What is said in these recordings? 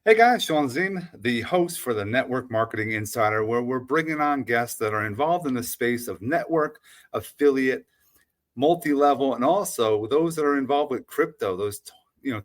Hey guys, Sean Zine, the host for the Network Marketing Insider, where we're bringing on guests that are involved in the space of network, affiliate, multi-level, and also those that are involved with crypto. Those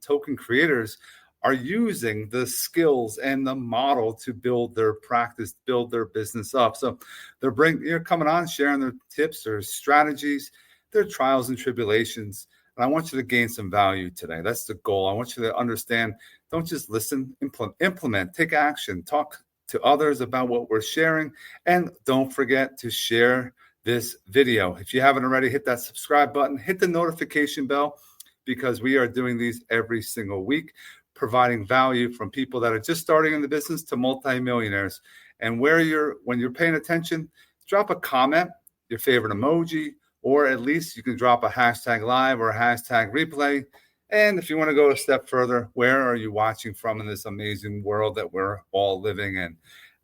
token creators are using the skills and the model to build their practice, build their business up. So they're coming on, sharing their tips, their strategies, their trials and tribulations. And I want you to gain some value today. That's the goal. I want you to understand. Don't just listen, implement, take action, talk to others about what we're sharing, and don't forget to share this video. If you haven't already, hit that subscribe button, hit the notification bell, because we are doing these every single week, providing value from people that are just starting in the business to multimillionaires. And when you're paying attention, drop a comment, your favorite emoji, or at least you can drop a hashtag live or a hashtag replay. And if you want to go a step further, where are you watching from in this amazing world that we're all living in?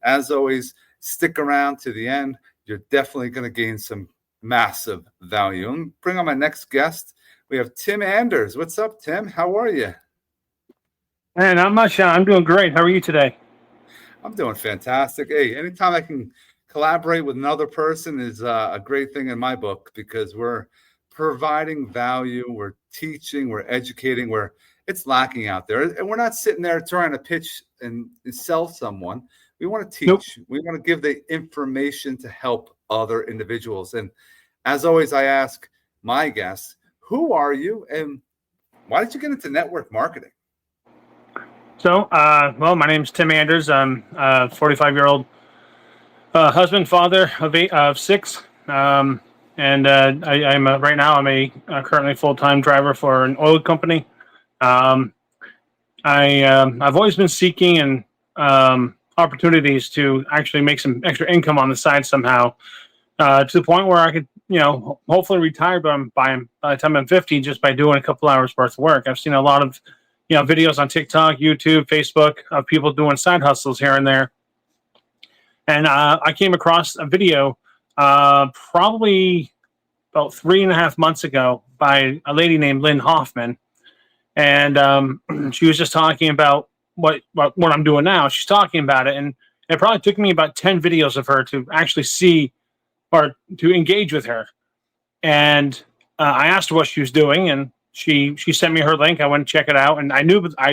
As always, stick around to the end. You're definitely going to gain some massive value. And bring on my next guest. We have Tim Anders. What's up, Tim? How are you? Hey, not much, Sean. I'm doing great. How are you today? I'm doing fantastic. Hey, anytime I can collaborate with another person is a great thing in my book, because we're providing value, we're teaching, we're educating, where it's lacking out there. And we're not sitting there trying to pitch and sell someone. We want to teach. Nope. We want to give the information to help other individuals. And as always, I ask my guests, who are you and why did you get into network marketing? So, well, my name's Tim Anders. I'm a 45-year-old husband, father of six. I'm right now I'm a currently full-time driver for an oil company. I've always been seeking and opportunities to actually make some extra income on the side somehow, to the point where I could, hopefully retire by the time I'm 50 just by doing a couple hours worth of work. I've seen a lot of videos on TikTok, YouTube, Facebook of people doing side hustles here and there. And I came across a video probably about 3.5 months ago by a lady named Lynn Hoffman. And she was just talking about what I'm doing now. She's talking about it. And it probably took me about 10 videos of her to actually see or to engage with her. And I asked her what she was doing, and she sent me her link. I went and check it out, and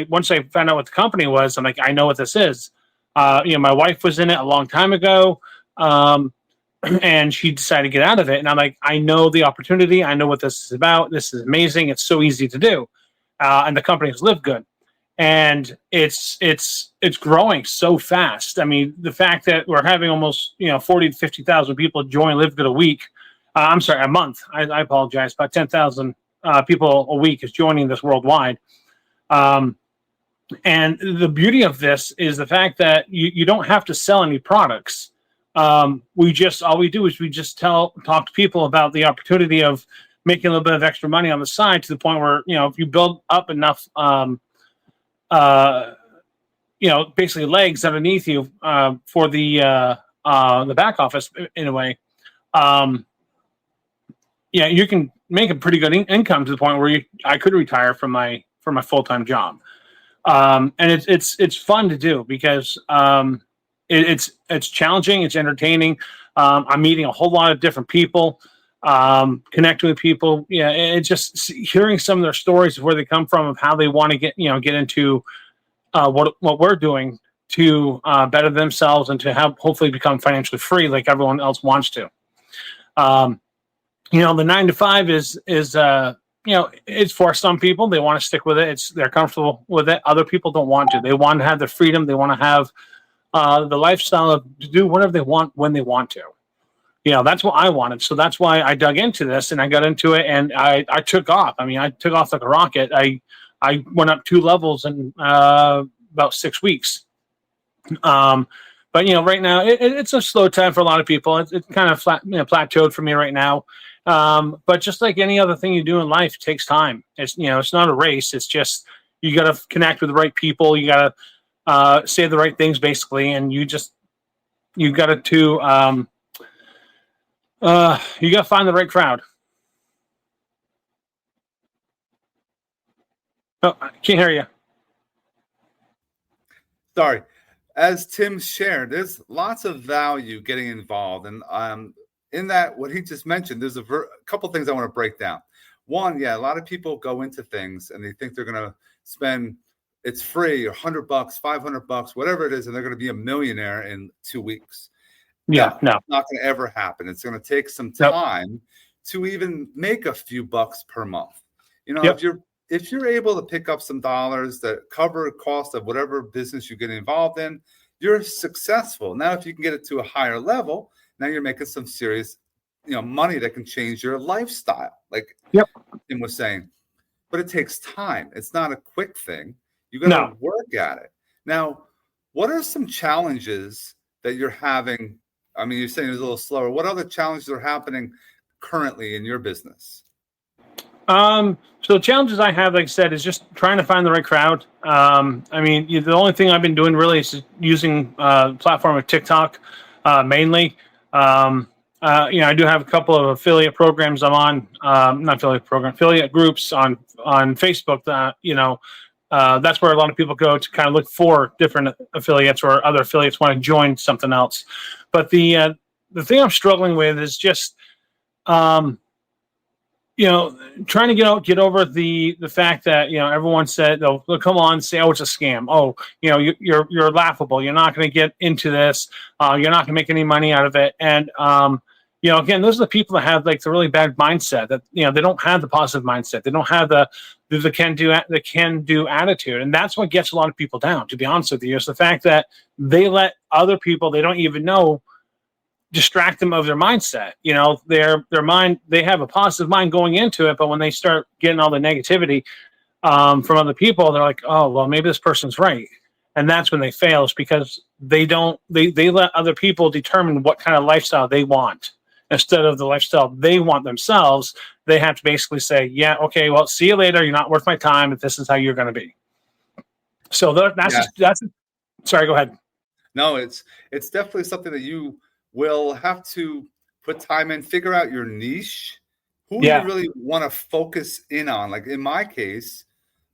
once I found out what the company was, I'm like, I know what this is. My wife was in it a long time ago, and she decided to get out of it. And I'm like, I know the opportunity. I know what this is about. This is amazing. It's so easy to do, and the company has lived good, and it's growing so fast. I mean, the fact that we're having almost 40 to 50,000 people join Live Good a week. I'm sorry, a month. I apologize. About 10,000 people a week is joining this worldwide. And the beauty of this is the fact that you don't have to sell any products. All we do is we just talk to people about the opportunity of making a little bit of extra money on the side, to the point where, if you build up enough, basically legs underneath you for the back office in a way. You can make a pretty good income to the point where I could retire from my full-time job. And it's fun to do, because it's challenging, it's entertaining. I'm meeting a whole lot of different people, connecting with people. It's just hearing some of their stories of where they come from, of how they want to get into what we're doing to better themselves and to hopefully become financially free like everyone else wants to. The 9 to 5 is it's for some people. They want to stick with it. They're comfortable with it. Other people don't want to. They want to have the freedom. They want to have the lifestyle to do whatever they want when they want to. That's what I wanted. So that's why I dug into this, and I got into it, and I took off. I mean, I took off like a rocket. I went up 2 levels in about 6 weeks. But right now it's a slow time for a lot of people. It's kind of plateaued for me right now. But just like any other thing you do in life, it takes time. It's not a race. It's just, you got to connect with the right people. You got to say the right things, basically, and you got to find the right crowd. Oh, I can't hear you. Sorry. As Tim shared, there's lots of value getting involved. And in that, what he just mentioned, there's a couple things I want to break down. One, yeah, a lot of people go into things and they think they're going to spend, it's free, or $100, $500, whatever it is, and they're going to be a millionaire in 2 weeks. Yeah, no. It's not going to ever happen. It's going to take some Nope. time to even make a few bucks per month. You know, Yep. if you're able to pick up some dollars that cover the cost of whatever business you get involved in, you're successful. Now, if you can get it to a higher level, now you're making some serious, money that can change your lifestyle, like Yep. Tim was saying. But it takes time. It's not a quick thing. You got to work at it. Now, what are some challenges that you're having? I mean, you're saying it's a little slower. What other challenges are happening currently in your business? So the challenges I have, like I said, is just trying to find the right crowd. I mean, the only thing I've been doing really is using platform of TikTok mainly. I do have a couple of affiliate programs I'm on, affiliate groups on Facebook that, that's where a lot of people go to kind of look for different affiliates, or other affiliates want to join something else. But the thing I'm struggling with is just, trying to get over the fact that, everyone said they'll come on and say, oh, it's a scam. Oh, you're laughable. You're not going to get into this. You're not going to make any money out of it. And, again, those are the people that have like the really bad mindset that, they don't have the positive mindset. They don't have the can do attitude. And that's what gets a lot of people down, to be honest with you, is the fact that they let other people they don't even know distract them of their mindset. Their mind, they have a positive mind going into it, but when they start getting all the negativity from other people, they're like, oh, well, maybe this person's right. And that's when they fail, is because they let other people determine what kind of lifestyle they want instead of the lifestyle they want themselves. They have to basically say, yeah, okay, well, see you later. You're not worth my time if this is how you're going to be. So that's sorry, go ahead. No, it's definitely something that you will have to put time in, figure out your niche, who you really want to focus in on. Like in my case,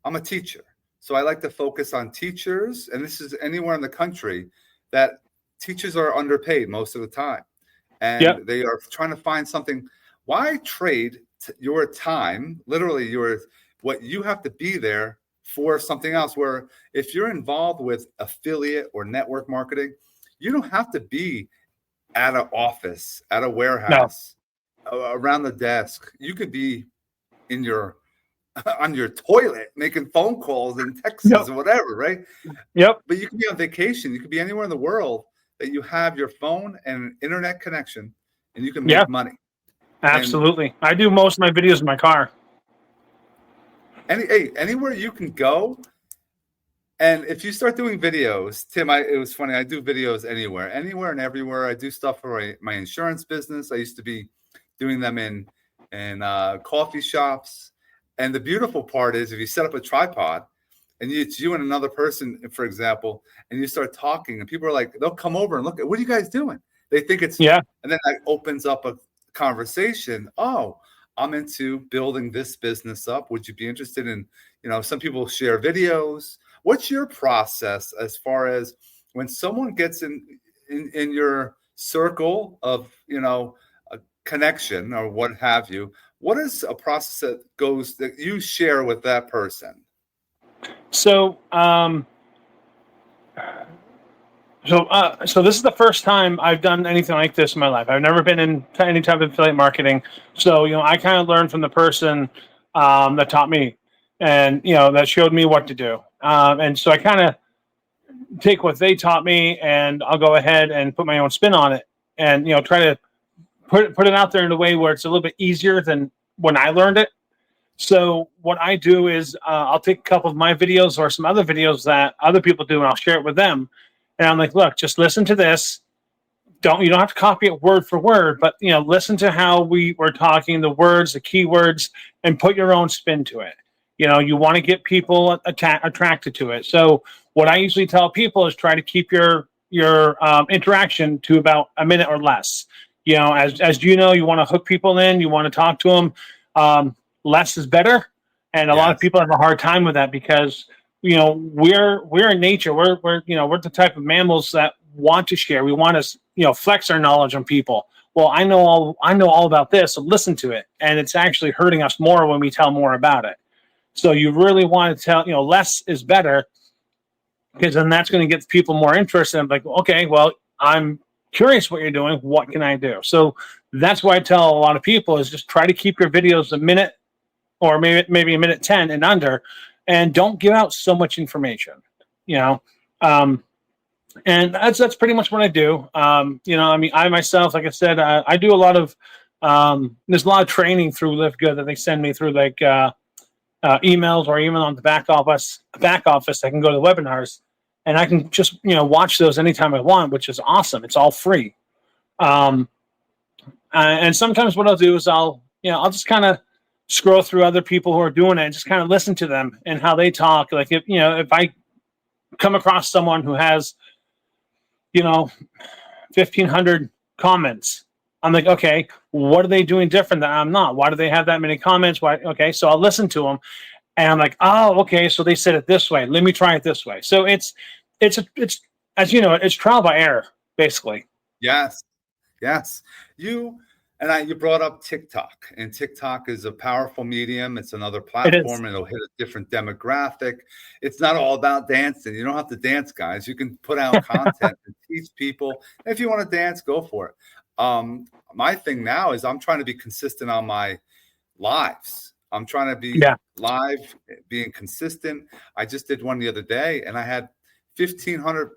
I'm a teacher. So I like to focus on teachers, and this is anywhere in the country that teachers are underpaid most of the time. And they are trying to find something. Why trade your time, literally what you have to be there for something else, where if you're involved with affiliate or network marketing, you don't have to be at an office, at a warehouse, around the desk. You could be on your toilet making phone calls in Texas or whatever, right? Yep. But you can be on vacation. You could be anywhere in the world that you have your phone and an internet connection, and you can make money. Absolutely. I do most of my videos in my car. Anywhere you can go. And if you start doing videos, Tim, it was funny. I do videos anywhere and everywhere. I do stuff for my insurance business. I used to be doing them in coffee shops. And the beautiful part is, if you set up a tripod and it's you and another person, for example, and you start talking, and people are like, they'll come over and look at, what are you guys doing? They think it's, and then that opens up a conversation. Oh, I'm into building this business up. Would you be interested in, some people share videos. What's your process as far as when someone gets in your circle of, a connection or what have you? What is a process that you share with that person? So, so this is the first time I've done anything like this in my life. I've never been in any type of affiliate marketing. So, I kind of learned from the person that taught me, and, that showed me what to do. And so I kind of take what they taught me, and I'll go ahead and put my own spin on it, and, try to put it out there in a way where it's a little bit easier than when I learned it. So what I do is I'll take a couple of my videos or some other videos that other people do, and I'll share it with them. And I'm like, look, just listen to this. You don't have to copy it word for word, but listen to how we were talking, the words, the keywords, and put your own spin to it. You want to get people attracted to it. So what I usually tell people is try to keep your interaction to about a minute or less. As you want to hook people in, you want to talk to them. Less is better, and a lot of people have a hard time with that because we're in nature. We're the type of mammals that want to share. We want to, flex our knowledge on people. Well, I know all about this, so listen to it. And it's actually hurting us more when we tell more about it. So you really want to tell, less is better, because then that's going to get people more interested. I'm like, okay, well, I'm curious what you're doing. What can I do? So that's why I tell a lot of people is just try to keep your videos a minute or maybe a minute 10 and under, and don't give out so much information, and that's pretty much what I do. I myself, like I said, I do a lot of, there's a lot of training through Live Good that they send me through like emails, or even on the back office. I can go to webinars and I can just, watch those anytime I want, which is awesome. It's all free. And sometimes what I'll do is I'll just kind of scroll through other people who are doing it and just kind of listen to them and how they talk. Like if I come across someone who has, 1,500 comments, I'm like, okay, what are they doing different that I'm not? Why do they have that many comments? Why? Okay, so I'll listen to them, and I'm like, oh, okay, so they said it this way. Let me try it this way. So it's as you know, it's trial by error, basically. Yes. You brought up TikTok, and TikTok is a powerful medium. It's another platform, and it'll hit a different demographic. It's not all about dancing. You don't have to dance, guys. You can put out content and teach people. If you want to dance, go for it. My thing now is I'm trying to be consistent on my lives. I'm trying to be live, being consistent. I just did one the other day, and I had 1,500,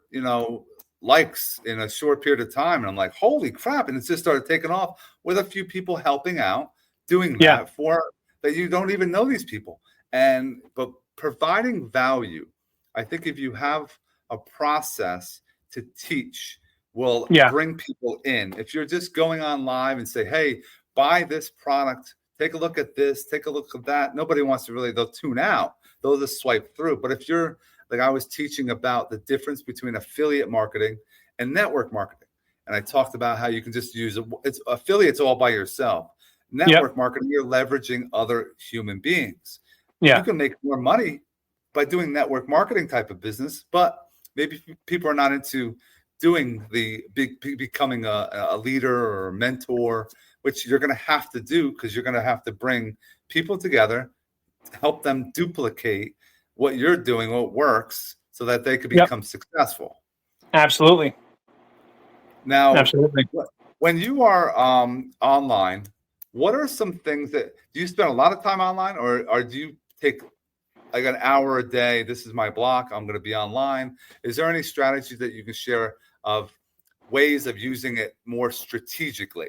likes in a short period of time. And I'm like, holy crap. And it just started taking off with a few people helping out, doing that for that. You don't even know these people. But providing value, I think if you have a process to teach, will bring people in. If you're just going on live and say, hey, buy this product, take a look at this, take a look at that. Nobody wants to really, they'll tune out. They'll just swipe through. But if you're, like I was teaching about the difference between affiliate marketing and network marketing. And I talked about how you can just use it's affiliates all by yourself. Network marketing, you're leveraging other human beings. You can make more money by doing network marketing type of business, but maybe people are not into doing becoming a leader or a mentor, which you're going to have to do, because you're going to have to bring people together, help them duplicate what you're doing, what works, so that they could become successful. Absolutely. Now, when you are online, what are some things do you spend a lot of time online, or do you take like an hour a day? This is my block. I'm going to be online. Is there any strategies that you can share of ways of using it more strategically?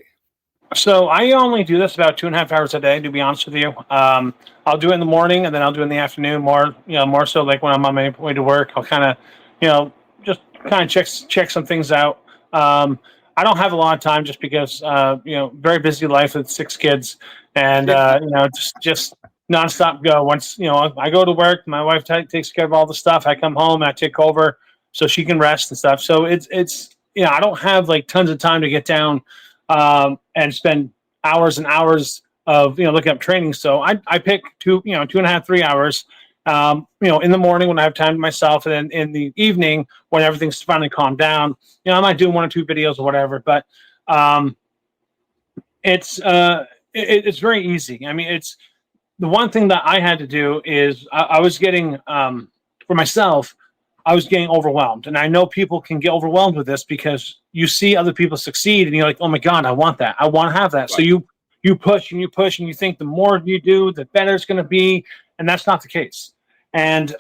So I only do this about 2.5 hours a day, to be honest with you. I'll do it in the morning, and then I'll do it in the afternoon. More so like when I'm on my way to work, I'll kind of, just kind of check some things out. I don't have a lot of time, just because, very busy life with 6 kids, and just nonstop go. Once I go to work, my wife takes care of all the stuff. I come home and I take over so she can rest and stuff. So it's I don't have like tons of time to get down and spend hours and hours of looking up training. So I pick 2.5, 3 hours, in the morning when I have time to myself, and then in the evening when everything's finally calmed down. I might do 1 or 2 videos or whatever, but it's very easy. I mean, it's the one thing that I had to do is I was getting for myself. I was getting overwhelmed, and I know people can get overwhelmed with this, because you see other people succeed and you're like, oh my God, I want that. I want to have that. Right. So you push and you push, and you think the more you do, the better it's going to be. And that's not the case. And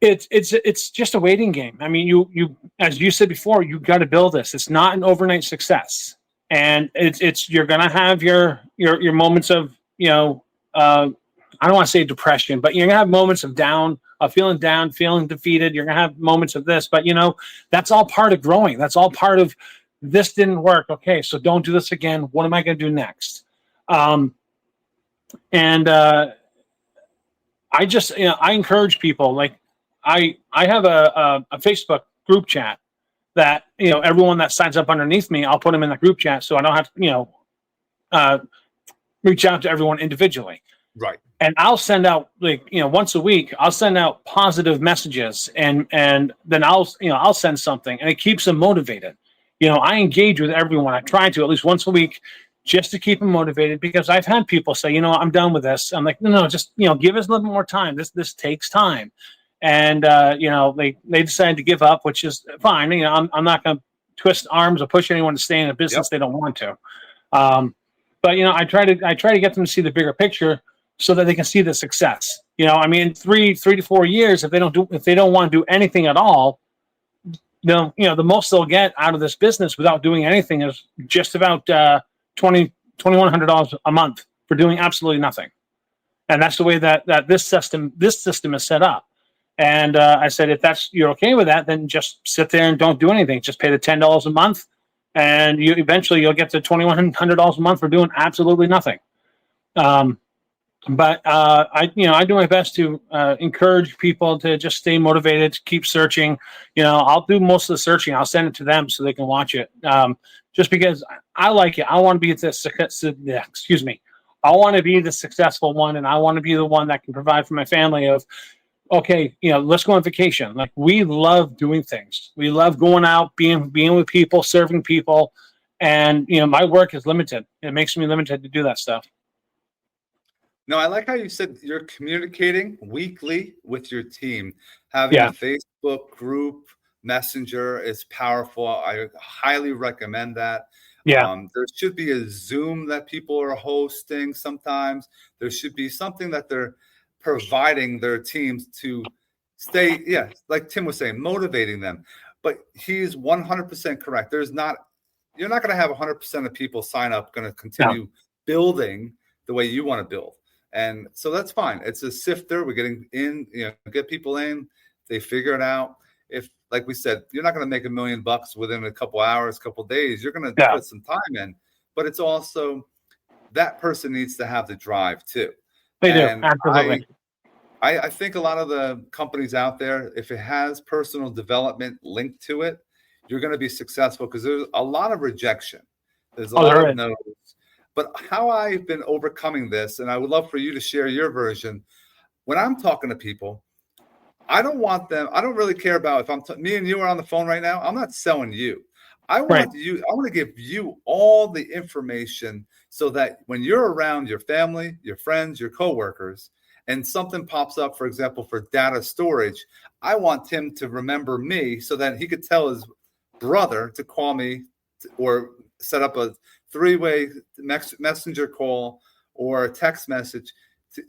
it's just a waiting game. I mean, you, as you said before, you got to build this. It's not an overnight success. And you're going to have your moments of, I don't want to say depression, but you're going to have moments of down, feeling defeated. You're going to have moments of this, but that's all part of growing. That's all part of, this didn't work. Okay, so don't do this again. What am I going to do next? I just, I encourage people. Like I have a Facebook group chat that, everyone that signs up underneath me, I'll put them in the group chat, so I don't have to, reach out to everyone individually. Right. And I'll send out, like, once a week, I'll send out positive messages, and then I'll send something, and it keeps them motivated. I engage with everyone. I try to at least once a week, just to keep them motivated, because I've had people say, I'm done with this. I'm like, no, just, give us a little more time. This takes time. And, they decided to give up, which is fine. I'm not going to twist arms or push anyone to stay in a business they don't want to. But I try to get them to see the bigger picture, so that they can see the success. 3 to 4 years, if they don't want to do anything at all, the most they'll get out of this business without doing anything is just about $2,100 a month for doing absolutely nothing. And that's the way that this system is set up. And I said, if you're okay with that, then just sit there and don't do anything. Just pay the $10 a month, and you'll get to $2,100 a month for doing absolutely nothing. But I do my best to encourage people to just stay motivated, to keep searching. I'll do most of the searching. I'll send it to them so they can watch it. Just because I like it. I want to be I want to be the successful one, and I want to be the one that can provide for my family. Okay, let's go on vacation. Like, we love doing things. We love going out, being with people, serving people, and my work is limited. It makes me limited to do that stuff. No, I like how you said you're communicating weekly with your team. Having a Facebook group messenger is powerful. I highly recommend that. Yeah. There should be a Zoom that people are hosting sometimes. There should be something that they're providing their teams to stay, like Tim was saying, motivating them. But he's 100% correct. You're not going to have 100% of people sign up, going to continue building the way you want to build. And so that's fine. It's a sifter. We're getting in, get people in. They figure it out. If, like we said, you're not going to make $1 million within a couple hours, couple days. You're going to put some time in. But it's also, that person needs to have the drive too. They do. Absolutely. I think a lot of the companies out there, if it has personal development linked to it, you're going to be successful, because there's a lot of rejection. There's a lot of no's. But how I've been overcoming this, and I would love for you to share your version. When I'm talking to people, I don't really care about if me and you are on the phone right now. I'm not selling you. I want to give you all the information, so that when you're around your family, your friends, your coworkers, and something pops up, for example, for data storage, I want Tim to remember me, so that he could tell his brother to call me, or set up a 3-way messenger call or a text message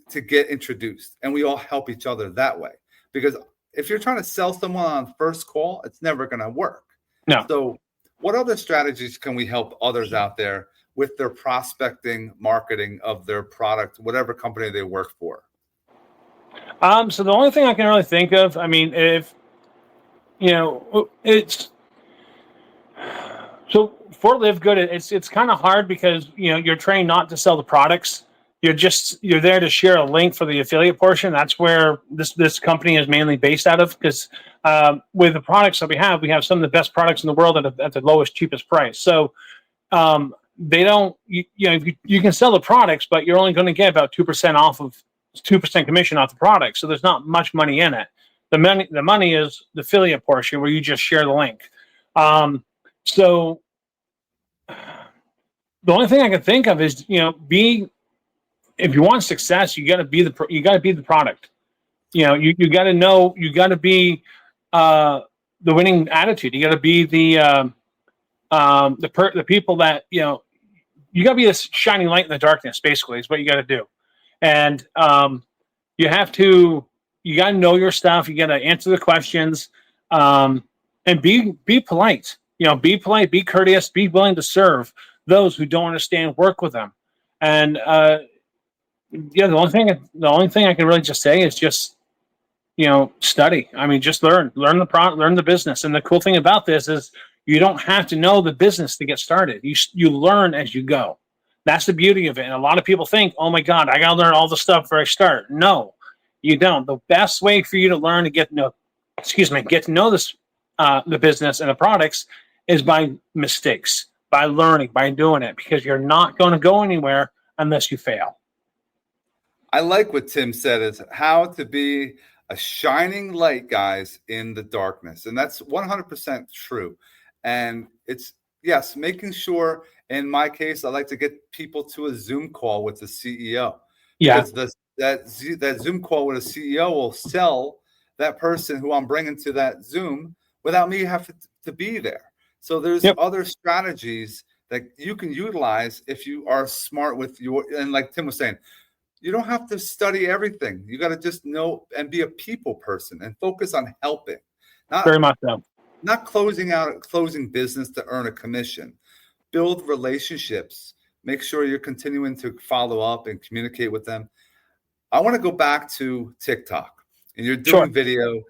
to get introduced. And we all help each other that way. Because if you're trying to sell someone on first call, it's never going to work. No. So what other strategies can we help others out there with their prospecting, marketing of their product, whatever company they work for? So the only thing I can really think of, if, it's, so for Live Good, it's kind of hard, because you're trained not to sell the products. You're there to share a link for the affiliate portion. That's where this company is mainly based out of, because with the products that we have some of the best products in the world at the lowest, cheapest price. So they don't, you can sell the products, but you're only going to get about 2% commission off the product. So there's not much money in it. The money is the affiliate portion, where you just share the link. So the only thing I can think of is, if you want success, you got to be the product. You got to know, you got to be the winning attitude. You got to be the people that, you got to be this shining light in the darkness, basically, is what you got to do. And you got to know your stuff. You got to answer the questions, and be polite. Be polite, be courteous, be willing to serve those who don't understand. Work with them. And the only thing I can really just say is just, study. Just learn the product, learn the business. And the cool thing about this is, you don't have to know the business to get started. You learn as you go. That's the beauty of it. And a lot of people think, oh my God, I got to learn all the stuff before I start. No, you don't. The best way for you to learn to get to know this, the business and the products, is by mistakes, by learning, by doing it, because you're not going to go anywhere unless you fail. I like what Tim said is how to be a shining light, guys, in the darkness. And that's 100% true. And it's, yes, making sure, in my case, I like to get people to a Zoom call with the CEO. Yeah. Because that Zoom call with a CEO will sell that person who I'm bringing to that Zoom without me having to be there. So there's other strategies that you can utilize if you are smart with your, and like Tim was saying, you don't have to study everything. You got to just know and be a people person and focus on helping, Very much so. Not closing business to earn a commission. Build relationships. Make sure you're continuing to follow up and communicate with them. I want to go back to TikTok, and you're doing video.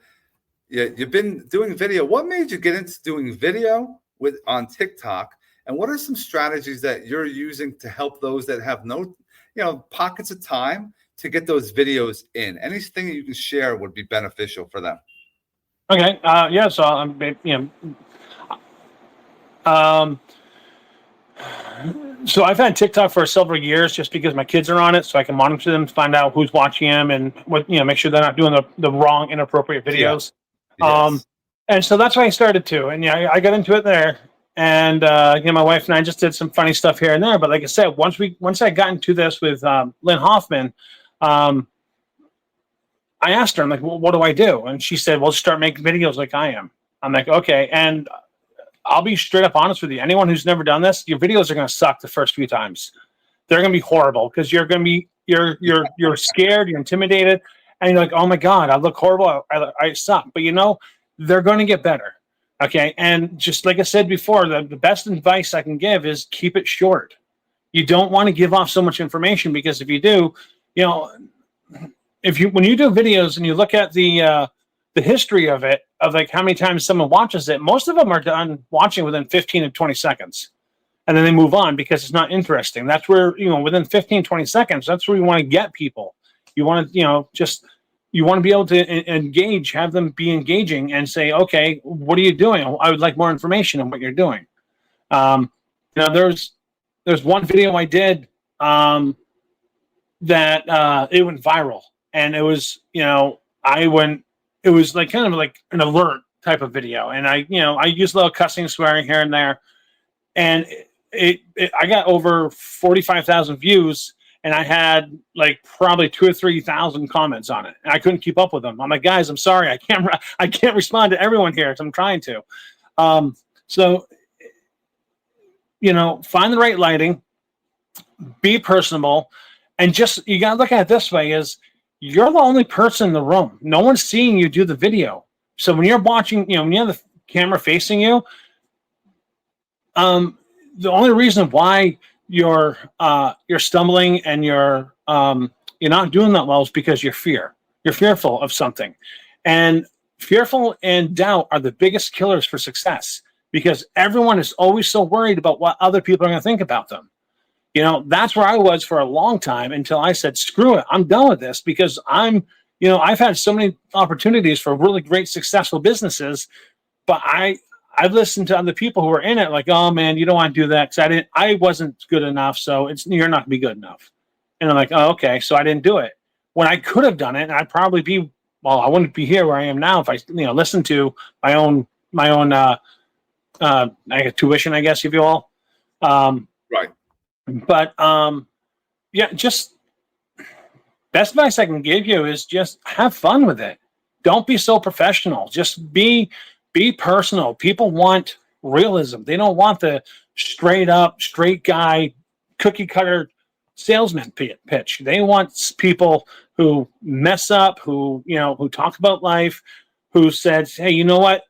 Yeah, you've been doing video. What made you get into doing video on TikTok? And what are some strategies that you're using to help those that have no, pockets of time to get those videos in? Anything that you can share would be beneficial for them. Okay. Yeah. So so I've had TikTok for several years just because my kids are on it, so I can monitor them, find out who's watching them, and make sure they're not doing the wrong, inappropriate videos. Yeah. Yes. And so that's why I started to, and I got into it there. And my wife and I just did some funny stuff here and there. But like I said, once I got into this with Lynn Hoffman, I asked her, I'm like, well, what do I do? And she said, well, start making videos like I am. I'm like, okay. And I'll be straight up honest with you. Anyone who's never done this, your videos are going to suck the first few times. They're going to be horrible because you're going to be you're scared, you're intimidated, and you're like, oh my God, I look horrible. I suck. But they're going to get better. Okay. And just like I said before, the best advice I can give is keep it short. You don't want to give off so much information, because if you do, when you do videos and you look at the history of it, of like how many times someone watches it, most of them are done watching within 15 and 20 seconds. And then they move on because it's not interesting. That's where, within 15, 20 seconds, that's where you want to get people. You want to, you want to be able to engage, have them be engaging and say, okay, what are you doing? I would like more information on what you're doing. There's one video I did that it went viral, and it was, it was like kind of like an alert type of video. And I used a little cussing, swearing here and there. And I got over 45,000 views. And I had like probably 2,000 or 3,000 comments on it. And I couldn't keep up with them. I'm like, guys, I'm sorry. I can't respond to everyone here. I'm trying to. So, find the right lighting, be personable, and just, you got to look at it this way is you're the only person in the room. No one's seeing you do the video. So when you're watching, when you have the camera facing you, the only reason why you're stumbling and you're not doing that well is because you're fearful of something. And fearful and doubt are the biggest killers for success, because everyone is always so worried about what other people are going to think about them. That's where I was for a long time, until I said, screw it, I'm done with this, because I've had so many opportunities for really great, successful businesses, but I've listened to other people who are in it like, oh man, you don't want to do that because I wasn't good enough, so you're not gonna be good enough. And I'm like, oh, okay, so I didn't do it. When I could have done it, and I'd probably I wouldn't be here where I am now if I listened to my own tuition, I guess, if you will. Right. But just best advice I can give you is just have fun with it. Don't be so professional. Just be personal. People want realism. They don't want the straight guy, cookie cutter salesman pitch. They want people who mess up, who talk about life, who said, hey, you know what?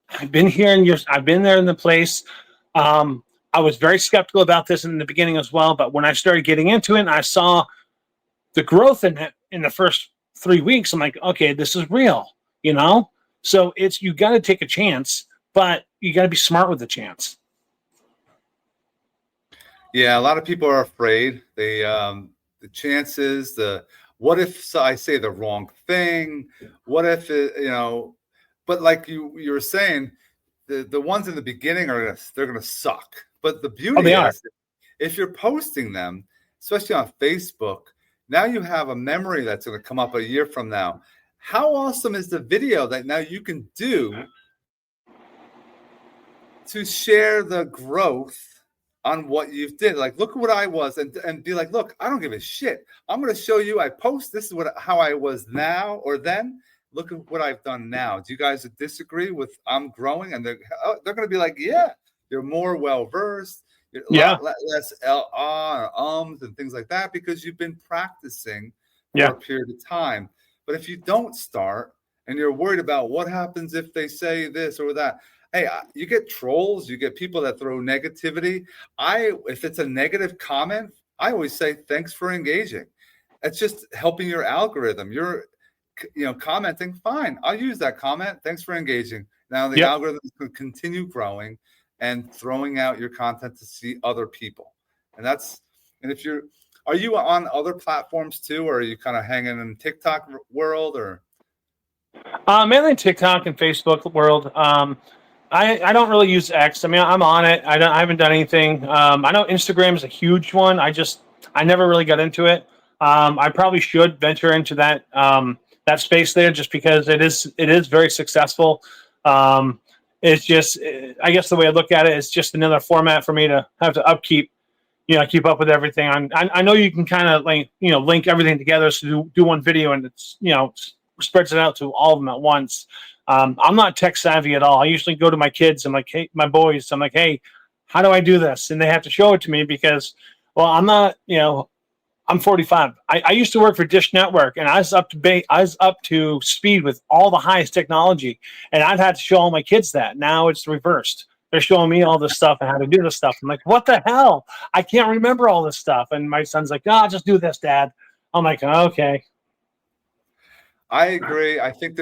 I've been here and I've been there in the place. I was very skeptical about this in the beginning as well, but when I started getting into it and I saw the growth in it in the first 3 weeks, I'm like, okay, this is real, So you got to take a chance, but you got to be smart with the chance. Yeah, a lot of people are afraid. The chances, what if I say the wrong thing? What if But like you were saying, the ones in the beginning they're gonna suck. But the beauty is, if you're posting them, especially on Facebook, Now you have a memory that's going to come up a year from now. How awesome is the video that now you can do to share the growth on what you've did? Like, look at what I was, and be like, look, I don't give a shit. I'm going to show you. I post. This is how I was now or then. Look at what I've done now. Do you guys disagree with I'm growing? And they're going to be like, yeah, you're more well versed. You're less ums and things like that because you've been practicing for a period of time. But if you don't start and you're worried about what happens if they say this or that, hey, you get trolls, you get people that throw negativity. If it's a negative comment, I always say thanks for engaging. It's just helping your algorithm. You're commenting, fine. I'll use that comment. Thanks for engaging. Now the algorithm is going to continue growing and throwing out your content to see other people. Are you on other platforms too, or are you kind of hanging in TikTok world or? Mainly TikTok and Facebook world. I don't really use X. I mean, I'm on it. I haven't done anything. I know Instagram is a huge one. I never really got into it. I probably should venture into that space there just because it is very successful. It's just, I guess the way I look at it is just another format for me to have to keep up with everything. I know you can kind of link everything together to do one video and it's, spreads it out to all of them at once. I'm not tech savvy at all. I usually go to my kids and my boys. I'm like, hey, how do I do this? And they have to show it to me because, well, I'm not, I'm 45. I used to work for Dish Network, and I was up to speed with all the highest technology, and I've had to show all my kids that. Now it's reversed. They're showing me all this stuff and how to do this stuff. I'm like, what the hell? I can't remember all this stuff. And my son's like, just do this, Dad. I'm like, okay. I agree. I think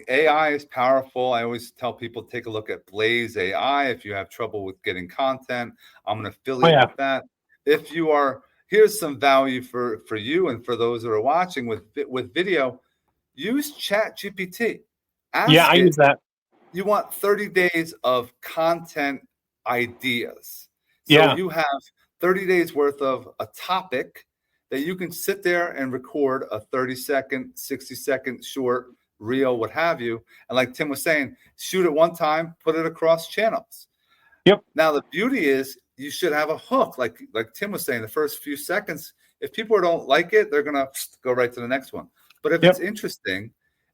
AI is powerful. I always tell people, take a look at Blaze AI. If you have trouble with getting content, I'm an affiliate with that. Here's some value for you and for those that are watching with video. Use ChatGPT. I use that. You want 30 days of content ideas. So you have 30 days worth of a topic that you can sit there and record a 30-second, 60-second short reel, what have you. And like Tim was saying, shoot it one time, put it across channels. Yep. Now, the beauty is you should have a hook. Like Tim was saying, the first few seconds, if people don't like it, they're going to go right to the next one. But if it's interesting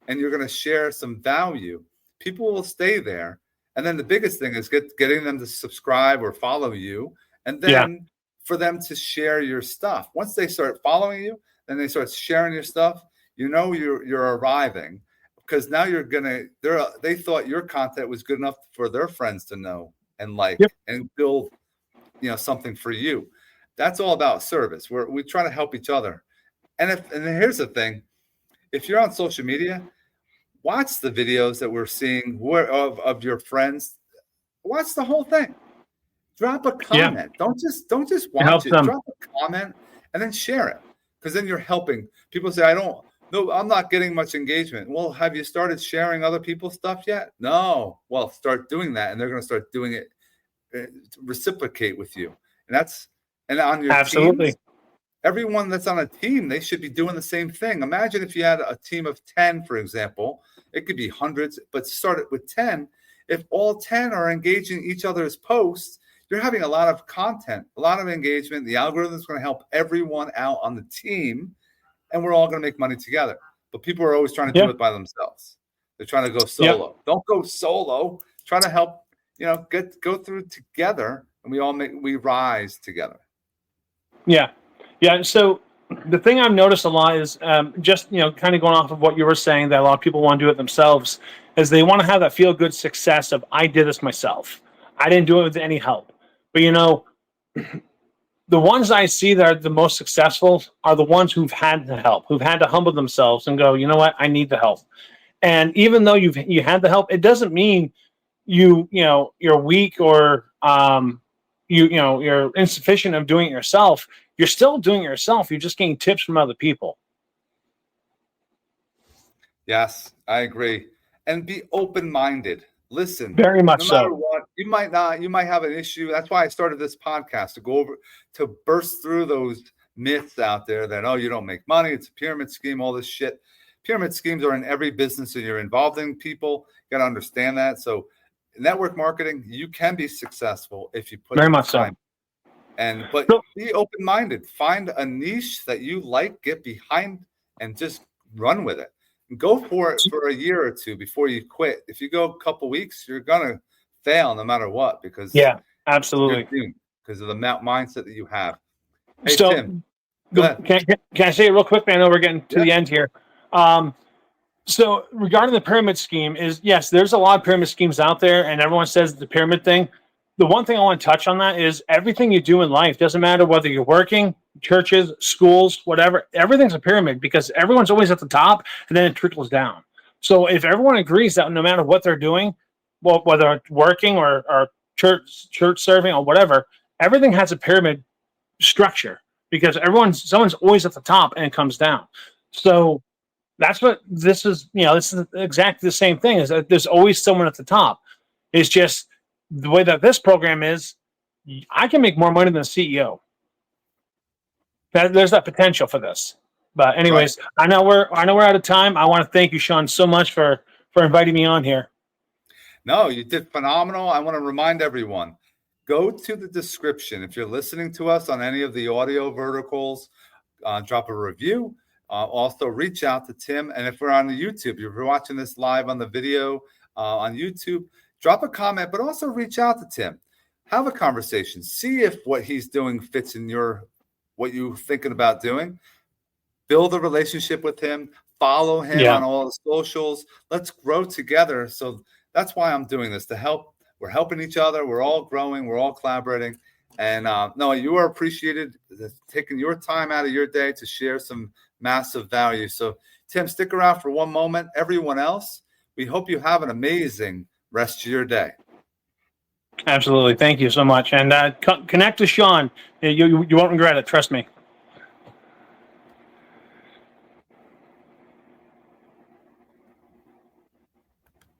and you're going to share some value, people will stay there. And then the biggest thing is getting them to subscribe or follow you. And then for them to share your stuff. Once they start following you, then they start sharing your stuff, you're arriving. Because now they thought your content was good enough for their friends to know and like and build something for you. That's all about service. We try to help each other. And here's the thing. If you're on social media, watch the videos that we're seeing of your friends. Watch the whole thing. Drop a comment. Don't just watch it. Drop a comment and then share it. Because then you're helping. People say, I'm not getting much engagement. Well, have you started sharing other people's stuff yet? No. Well, start doing that, and they're going to start doing it, reciprocate with you. And on your teams, everyone that's on a team, they should be doing the same thing. Imagine if you had a team of 10, for example. It could be hundreds, but start it with 10. If all 10 are engaging each other's posts, you're having a lot of content, a lot of engagement. The algorithm is going to help everyone out on the team, and we're all going to make money together. But people are always trying to do it by themselves. They're trying to go solo. Don't go solo. Try to help, go through together, and we rise together. Yeah. So the thing I've noticed a lot is just, kind of going off of what you were saying, that a lot of people want to do it themselves, is they want to have that feel-good success of, I did this myself. I didn't do it with any help. But, the ones I see that are the most successful are the ones who've had the help, who've had to humble themselves and go, you know what, I need the help. And even though you had the help, it doesn't mean you're weak or you're insufficient of doing it yourself. You're still doing it yourself. You're just getting tips from other people. Yes, I agree. And be open-minded. Listen, very much no matter what, you might have an issue. That's why I started this podcast, to burst through myths out there that, oh, you don't make money, it's a pyramid scheme, all this shit. Pyramid schemes are in every business that you're involved in, people. You got to understand that. So network marketing, you can be successful if you put very much so. But be open-minded. Find a niche that you like, get behind, and just run with it. And go for it for a year or two before you quit. If you go a couple weeks, you're gonna fail no matter what, because absolutely, because of the mindset that you have. Hey, so, Tim, go ahead. Can I say it real quick? I know we're getting to the end here. So regarding the pyramid scheme is, yes, there's a lot of pyramid schemes out there, and everyone says the pyramid thing. The one thing I want to touch on that is everything you do in life, doesn't matter whether you're working, churches, schools, whatever, everything's a pyramid, because everyone's always at the top and then it trickles down. So if everyone agrees that no matter what they're doing, well, whether it's working or church serving or whatever, everything has a pyramid structure, because someone's always at the top and it comes down. So that's what this is. This is exactly the same thing, is that there's always someone at the top. It's just the way that this program is, I can make more money than the CEO. There's that potential for this. But anyways, right. I know we're out of time. I want to thank you, Sean, so much for inviting me on here. No, you did phenomenal. I want to remind everyone, go to the description. If you're listening to us on any of the audio verticals, drop a review. Also reach out to Tim. And if we're on the YouTube, if you're watching this live on the video on YouTube, drop a comment, but also reach out to Tim. Have a conversation. See if what he's doing fits in what you're thinking about doing. Build a relationship with him. Follow him on all the socials. Let's grow together. So that's why I'm doing this, to help. We're helping each other. We're all growing. We're all collaborating. And no, you are appreciated, taking your time out of your day to share some massive value. So Tim, stick around for one moment. Everyone else, we hope you have an amazing rest of your day. Absolutely. Thank you so much. And connect to Sean. You won't regret it. Trust me.